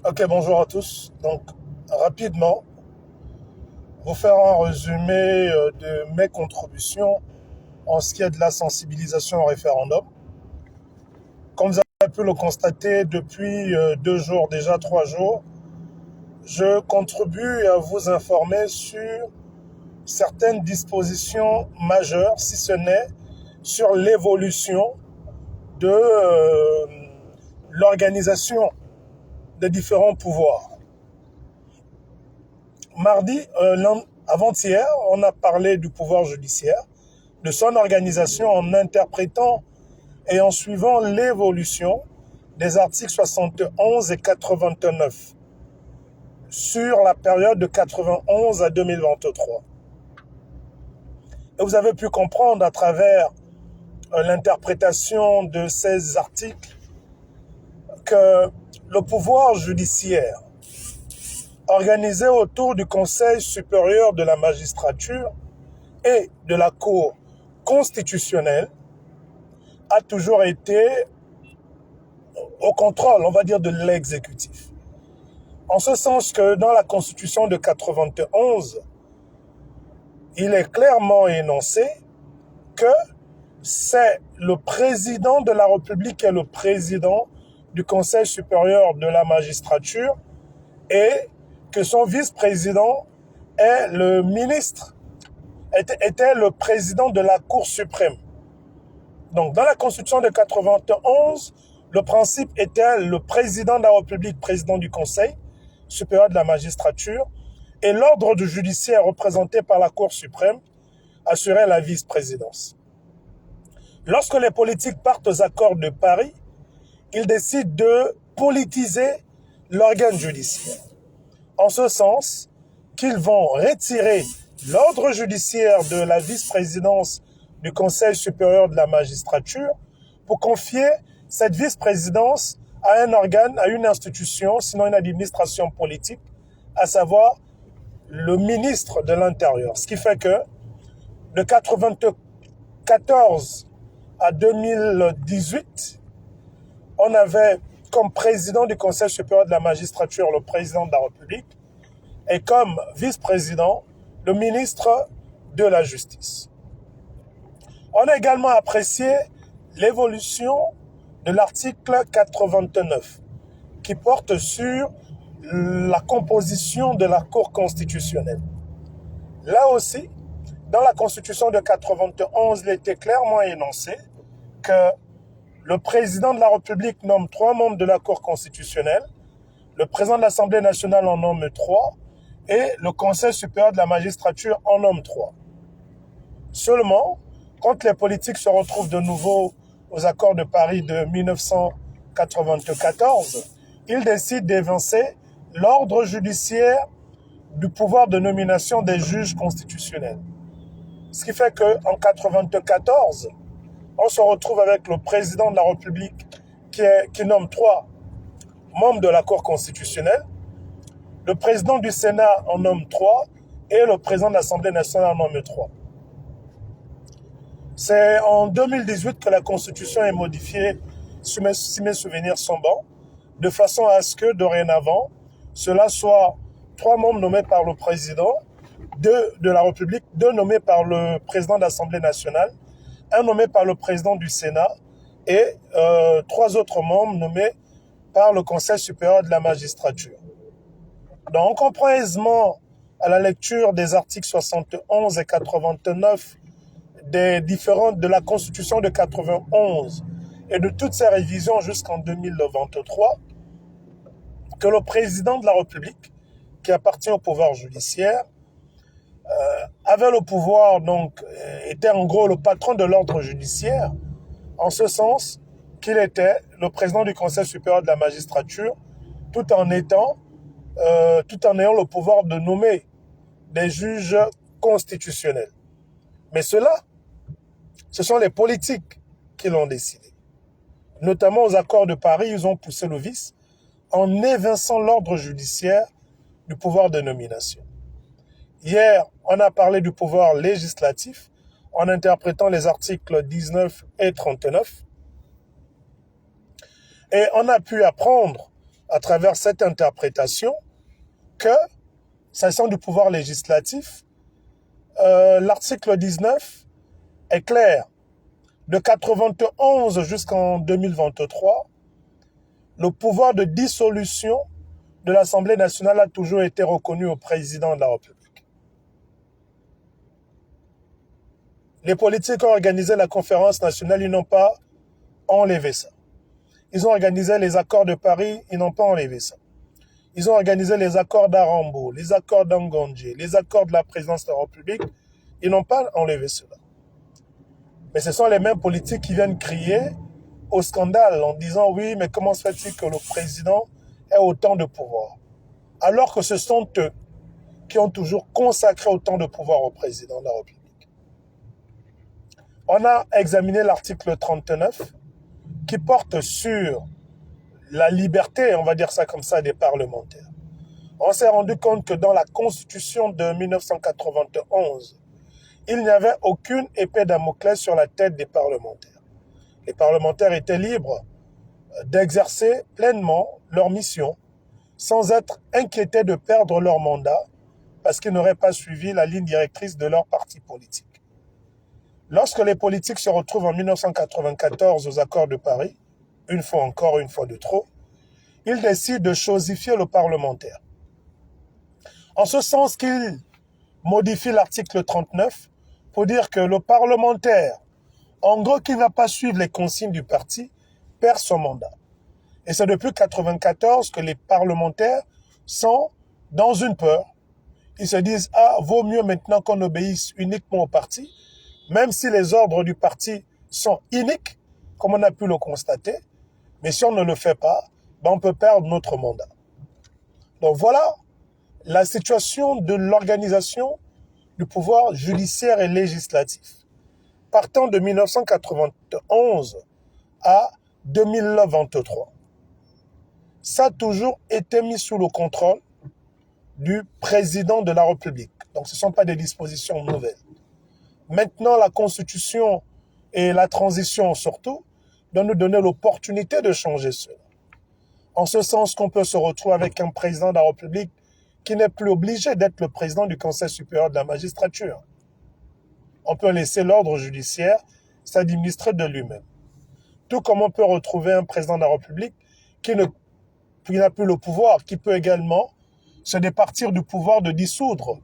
Ok, bonjour à tous. Donc, rapidement, vous faire un résumé de mes contributions en ce qui est de la sensibilisation au référendum. Comme vous avez pu le constater depuis 2 jours, déjà 3 jours, je contribue à vous informer sur certaines dispositions majeures, si ce n'est sur l'évolution de l'organisation des différents pouvoirs. Mardi, avant-hier, on a parlé du pouvoir judiciaire, de son organisation en interprétant et en suivant l'évolution des articles 71 et 89 sur la période de 91 à 2023. Et vous avez pu comprendre à travers l'interprétation de ces articles que le pouvoir judiciaire, organisé autour du Conseil supérieur de la magistrature et de la Cour constitutionnelle, a toujours été au contrôle, on va dire, de l'exécutif. En ce sens que dans la Constitution de 91, il est clairement énoncé que c'est le président de la République qui est le président du Conseil supérieur de la magistrature et que son vice-président est le ministre, était le président de la Cour suprême. Donc, dans la Constitution de 91, le principe était le président de la République, président du Conseil supérieur de la magistrature, et l'ordre du judiciaire représenté par la Cour suprême assurait la vice-présidence. Lorsque les politiques partent aux accords de Paris, ils décident de politiser l'organe judiciaire. En ce sens qu'ils vont retirer l'ordre judiciaire de la vice-présidence du Conseil supérieur de la magistrature pour confier cette vice-présidence à un organe, à une institution, sinon une administration politique, à savoir le ministre de l'Intérieur. Ce qui fait que de 1994 à 2018, on avait comme président du Conseil supérieur de la magistrature le président de la République et comme vice-président le ministre de la Justice. On a également apprécié l'évolution de l'article 89 qui porte sur la composition de la Cour constitutionnelle. Là aussi, dans la Constitution de 91, il était clairement énoncé que le président de la République nomme 3 membres de la Cour constitutionnelle, le président de l'Assemblée nationale en nomme 3 et le Conseil supérieur de la magistrature en nomme 3. Seulement, quand les politiques se retrouvent de nouveau aux accords de Paris de 1994, ils décident d'évincer l'ordre judiciaire du pouvoir de nomination des juges constitutionnels. Ce qui fait qu'en 1994, on se retrouve avec le président de la République qui nomme 3 membres de la Cour constitutionnelle, le président du Sénat en nomme 3 et le président de l'Assemblée nationale en nomme 3. C'est en 2018 que la Constitution est modifiée, si mes souvenirs sont bons, de façon à ce que, dorénavant, cela soit 3 membres nommés par le président de la République, 2 nommés par le président de l'Assemblée nationale, 1 nommé par le président du Sénat et 3 autres membres nommés par le Conseil supérieur de la magistrature. Donc, on comprend aisément à la lecture des articles 71 et 89 de la Constitution de 91 et de toutes ces révisions jusqu'en 2023 que le président de la République, qui appartient au pouvoir judiciaire, avait le pouvoir, donc était en gros le patron de l'ordre judiciaire, en ce sens qu'il était le président du Conseil supérieur de la magistrature, tout en ayant le pouvoir de nommer des juges constitutionnels. Mais cela, ce sont les politiques qui l'ont décidé. Notamment aux accords de Paris, ils ont poussé le vice en évinçant l'ordre judiciaire du pouvoir de nomination. Hier, on a parlé du pouvoir législatif en interprétant les articles 19 et 39. Et on a pu apprendre à travers cette interprétation que, s'agissant du pouvoir législatif, l'article 19 est clair. De 91 jusqu'en 2023, le pouvoir de dissolution de l'Assemblée nationale a toujours été reconnu au président de la République. Les politiques ont organisé la conférence nationale, ils n'ont pas enlevé ça. Ils ont organisé les accords de Paris, ils n'ont pas enlevé ça. Ils ont organisé les accords d'Arambo, les accords d'Angondje, les accords de la présidence de la République, ils n'ont pas enlevé cela. Mais ce sont les mêmes politiques qui viennent crier au scandale en disant « Oui, mais comment se fait-il que le président ait autant de pouvoir ?» Alors que ce sont eux qui ont toujours consacré autant de pouvoir au président de la République. On a examiné l'article 39 qui porte sur la liberté, on va dire ça comme ça, des parlementaires. On s'est rendu compte que dans la Constitution de 1991, il n'y avait aucune épée Damoclès sur la tête des parlementaires. Les parlementaires étaient libres d'exercer pleinement leur mission sans être inquiétés de perdre leur mandat parce qu'ils n'auraient pas suivi la ligne directrice de leur parti politique. Lorsque les politiques se retrouvent en 1994 aux accords de Paris, une fois encore, une fois de trop, ils décident de chosifier le parlementaire. En ce sens qu'ils modifient l'article 39 pour dire que le parlementaire, en gros, qui ne va pas suivre les consignes du parti, perd son mandat. Et c'est depuis 1994 que les parlementaires sont dans une peur. Ils se disent « Ah, vaut mieux maintenant qu'on obéisse uniquement au parti, même si les ordres du parti sont iniques, comme on a pu le constater, mais si on ne le fait pas, on peut perdre notre mandat. » Donc voilà la situation de l'organisation du pouvoir judiciaire et législatif. Partant de 1991 à 2023. Ça a toujours été mis sous le contrôle du président de la République. Donc ce ne sont pas des dispositions nouvelles. Maintenant, la Constitution et la transition surtout doivent nous donner l'opportunité de changer cela. En ce sens qu'on peut se retrouver avec un président de la République qui n'est plus obligé d'être le président du Conseil supérieur de la magistrature. On peut laisser l'ordre judiciaire s'administrer de lui-même. Tout comme on peut retrouver un président de la République qui n'a plus le pouvoir, qui peut également se départir du pouvoir de dissoudre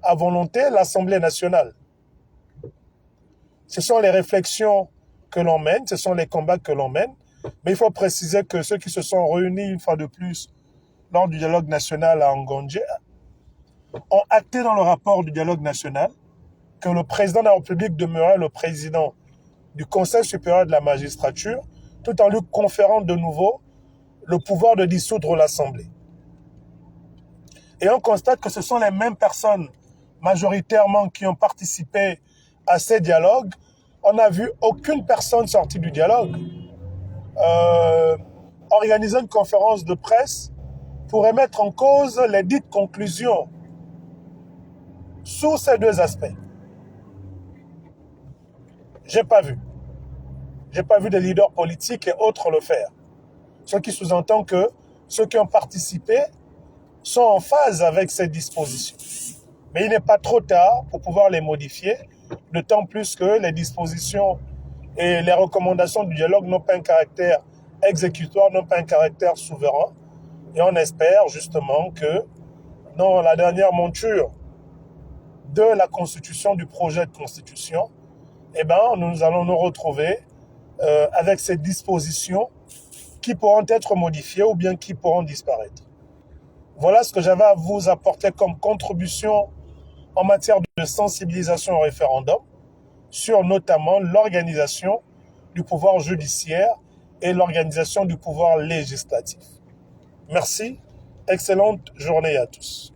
à volonté l'Assemblée nationale. Ce sont les réflexions que l'on mène, ce sont les combats que l'on mène, mais il faut préciser que ceux qui se sont réunis une fois de plus lors du dialogue national à Angondje ont acté dans le rapport du dialogue national que le président de la République demeurait le président du Conseil supérieur de la magistrature, tout en lui conférant de nouveau le pouvoir de dissoudre l'Assemblée. Et on constate que ce sont les mêmes personnes majoritairement qui ont participé à ces dialogues. On n'a vu aucune personne sortie du dialogue organiser une conférence de presse pour remettre en cause les dites conclusions sous ces deux aspects. J'ai pas vu de leaders politiques et autres le faire. Ce qui sous-entend que ceux qui ont participé sont en phase avec ces dispositions. Mais il n'est pas trop tard pour pouvoir les modifier, d'autant plus que les dispositions et les recommandations du dialogue n'ont pas un caractère exécutoire, n'ont pas un caractère souverain. Et on espère justement que dans la dernière monture de la constitution, du projet de constitution, nous allons nous retrouver avec ces dispositions qui pourront être modifiées ou bien qui pourront disparaître. Voilà ce que j'avais à vous apporter comme contribution en matière de sensibilisation au référendum sur notamment l'organisation du pouvoir judiciaire et l'organisation du pouvoir législatif. Merci, excellente journée à tous.